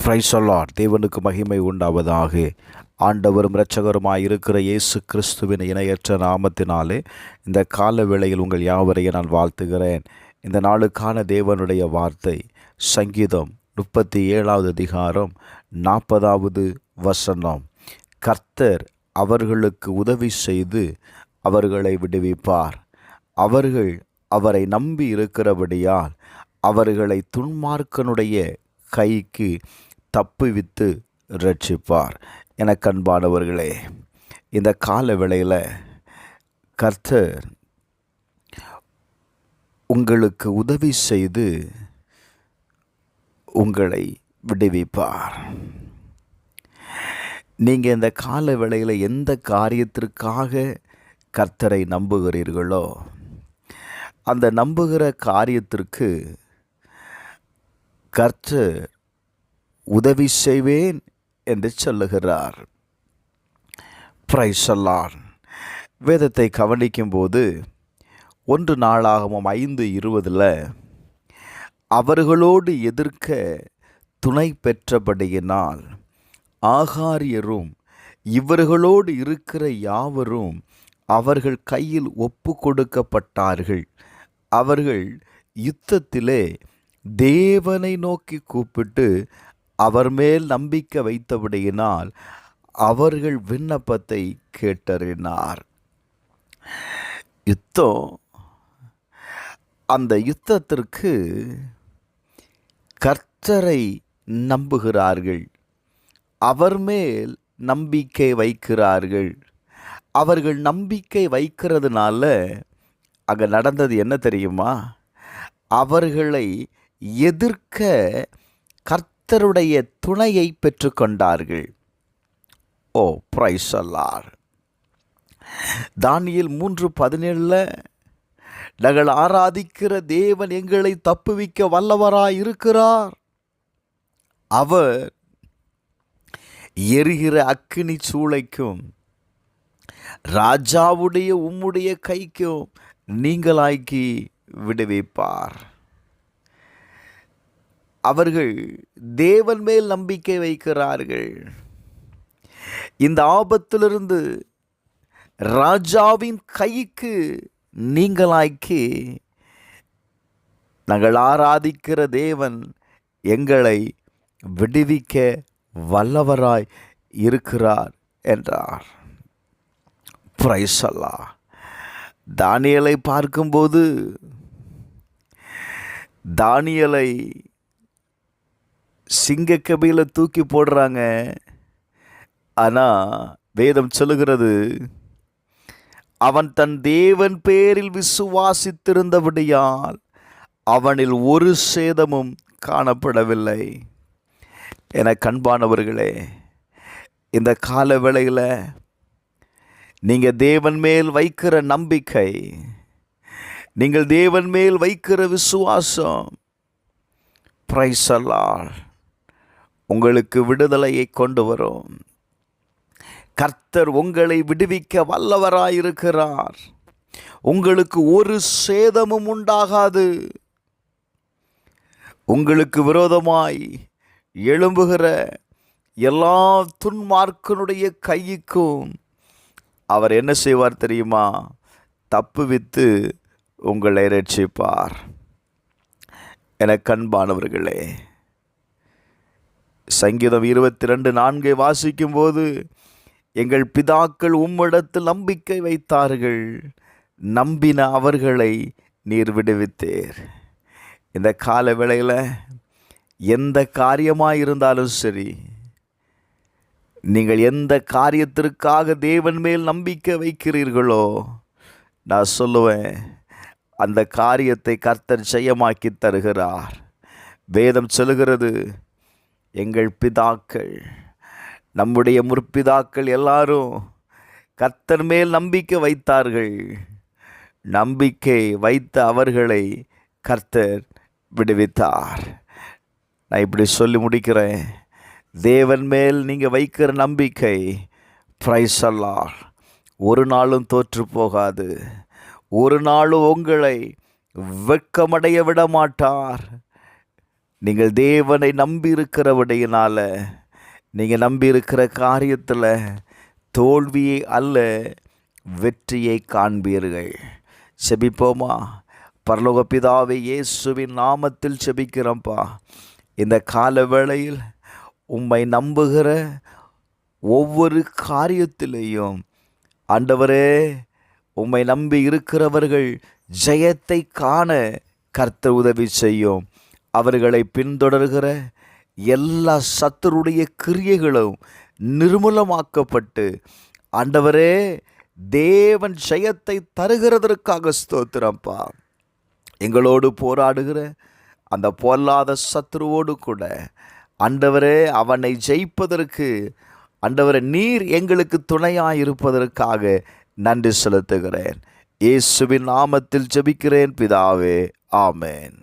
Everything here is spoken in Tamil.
Praise the Lord. தேவனுக்கு மகிமை உண்டாவதாக. ஆண்டவரும் இரட்சகருமாய் இருக்கிற இயேசு கிறிஸ்துவின் இணையற்ற நாமத்தினாலே இந்த கால வேளையில் உங்கள் யாவரையும் நான் வாழ்த்துகிறேன். இந்த நாளுக்கான தேவனுடைய வார்த்தை சங்கீதம் 37வது அதிகாரம் 40வது வசனம். கர்த்தர் அவர்களுக்கு உதவி செய்து அவர்களை விடுவிப்பார். அவர்கள் அவரை நம்பி இருக்கிறபடியால் அவர்களை துன்மார்க்கனுடைய கைக்கு தப்புவித்து ரட்சிப்பார். எனக்கு அன்பானவர்களே, இந்த கால வேளையில் கர்த்தர் உங்களுக்கு உதவி செய்து உங்களை விடுவிப்பார். நீங்கள் இந்த கால வேளையில் எந்த காரியத்திற்காக கர்த்தரை நம்புகிறீர்களோ அந்த நம்புகிற காரியத்திற்கு கர்த்தர் உதவி செய்வேன் என்று சொல்லுகிறார். Praise the Lord. வேதத்தை கவனிக்கும்போது 1 நாளாகமம் 5:20 அவர்களோடு எதிர்க்க துணை பெற்றபடியினால் ஆகாரியரும் இவர்களோடு இருக்கிற யாவரும் அவர்கள் கையில் ஒப்பு கொடுக்கப்பட்டார்கள். அவர்கள் யுத்தத்திலே தேவனை நோக்கி கூப்பிட்டு அவர் மேல் நம்பிக்கை வைத்தபடியினால் அவர்கள் விண்ணப்பத்தை கேட்டறினார். யுத்தம், அந்த யுத்தத்திற்கு கர்த்தரை நம்புகிறார்கள், அவர் மேல் நம்பிக்கை வைக்கிறார்கள். அவர்கள் நம்பிக்கை வைக்கிறதுனால அங்கே நடந்தது என்ன தெரியுமா? அவர்களை எதிர்க்க கர்த்தருடைய துணையை பெற்றுக்கொண்டார்கள். ஓ, பிரைஸ் தி லார்ட். தானியேல் 3:17 நாங்கள் ஆராதிக்கிற தேவன் எங்களை தப்புவிக்க வல்லவராய் இருக்கிறார். அவர் எரிகிற அக்கினி சூளைக்கும் ராஜாவுடைய உம்முடைய கைக்கும் நீங்களாக்கி விடுவிப்பார். அவர்கள் தேவன் மேல் நம்பிக்கை வைக்கிறார்கள். இந்த ஆபத்திலிருந்து ராஜாவின் கைக்கு நீங்களாக்கி நாங்கள் ஆராதிக்கிற தேவன் எங்களை விடுவிக்க வல்லவராய் இருக்கிறார் என்றார். Praise the Lord. தானியேலை பார்க்கும்போது தானியேலை சிங்கக்கபில தூக்கி போடுறாங்க. ஆனால் வேதம் சொல்லுகிறது, அவன் தன் தேவன் பேரில் விசுவாசித்திருந்தபடியால் அவனில் ஒரு சேதமும் காணப்படவில்லை. என கண்பானவர்களே, இந்த கால வேளையில் நீங்கள் தேவன் மேல் வைக்கிற நம்பிக்கை, நீங்கள் தேவன் மேல் வைக்கிற விசுவாசம், பிரைஸ் தி லார்ட், உங்களுக்கு விடுதலையை கொண்டு வரும். கர்த்தர் உங்களை விடுவிக்க வல்லவராயிருக்கிறார். உங்களுக்கு ஒரு சேதமும் உண்டாகாது. உங்களுக்கு விரோதமாய் எழும்புகிற எல்லா துன்மார்க்கனுடைய கைக்கும் அவர் என்ன செய்வார் தெரியுமா? தப்புவித்து உங்களை ரட்சிப்பார். எனக்கு அன்பானவர்களே, சங்கீதம் 22:4 வாசிக்கும்போது, எங்கள் பிதாக்கள் உம்மிடத்தில் நம்பிக்கை வைத்தார்கள், நம்பின அவர்களை நீர் விடுவித்தீர். இந்த கால வேளையில் எந்த காரியமாக இருந்தாலும் சரி, நீங்கள் எந்த காரியத்திற்காக தேவன் மேல் நம்பிக்கை வைக்கிறீர்களோ, நான் சொல்லுவேன், அந்த காரியத்தை கர்த்தர் ஜெயமாக்கி தருகிறார். வேதம் சொல்லுகிறது, எங்கள் பிதாக்கள், நம்முடைய முற்பிதாக்கள் எல்லாரும் கர்த்தர் மேல் நம்பிக்கை வைத்தார்கள். நம்பிக்கை வைத்த அவர்களை கர்த்தர் விடுவித்தார். நான் இப்படி சொல்லி முடிக்கிறேன். தேவன் மேல் நீங்கள் வைக்கிற நம்பிக்கை, பிரைஸ் தி லார்ட், ஒரு நாளும் தோற்று போகாது. ஒரு நாளும் உங்களை வெட்கமடைய விட மாட்டார். நீங்கள் தேவனை நம்பி இருக்கிறபடியினால நீங்கள் நம்பி இருக்கிற காரியத்தில் தோல்வியை அல்ல வெற்றியை காண்பீர்கள். செபிப்போமா? பரலோக பிதாவே, இயேசுவின் நாமத்தில் செபிக்கிறோம்ப்பா. இந்த கால வேளையில் உம்மை நம்புகிற ஒவ்வொரு காரியத்திலேயும் ஆண்டவரே, உம்மை நம்பி இருக்கிறவர்கள் ஜெயத்தை காண கர்த்தர் உதவி செய்யும். அவர்களை பின்தொடர்கிற எல்லா சத்துருடைய கிரியைகளும் நிர்மூலமாக்கப்பட்டு ஆண்டவரே, தேவன் ஜெயத்தை தருகிறதற்காக ஸ்தோத்திரம்ப்பா. எங்களோடு போராடுகிற அந்த பொல்லாத சத்துருவோடு கூட ஆண்டவரே, அவனை ஜெயிப்பதற்கு ஆண்டவரே நீர் எங்களுக்கு துணையாயிருப்பதற்காக நன்றி செலுத்துகிறேன். இயேசுவின் நாமத்தில் ஜெபிக்கிறேன் பிதாவே, ஆமென்.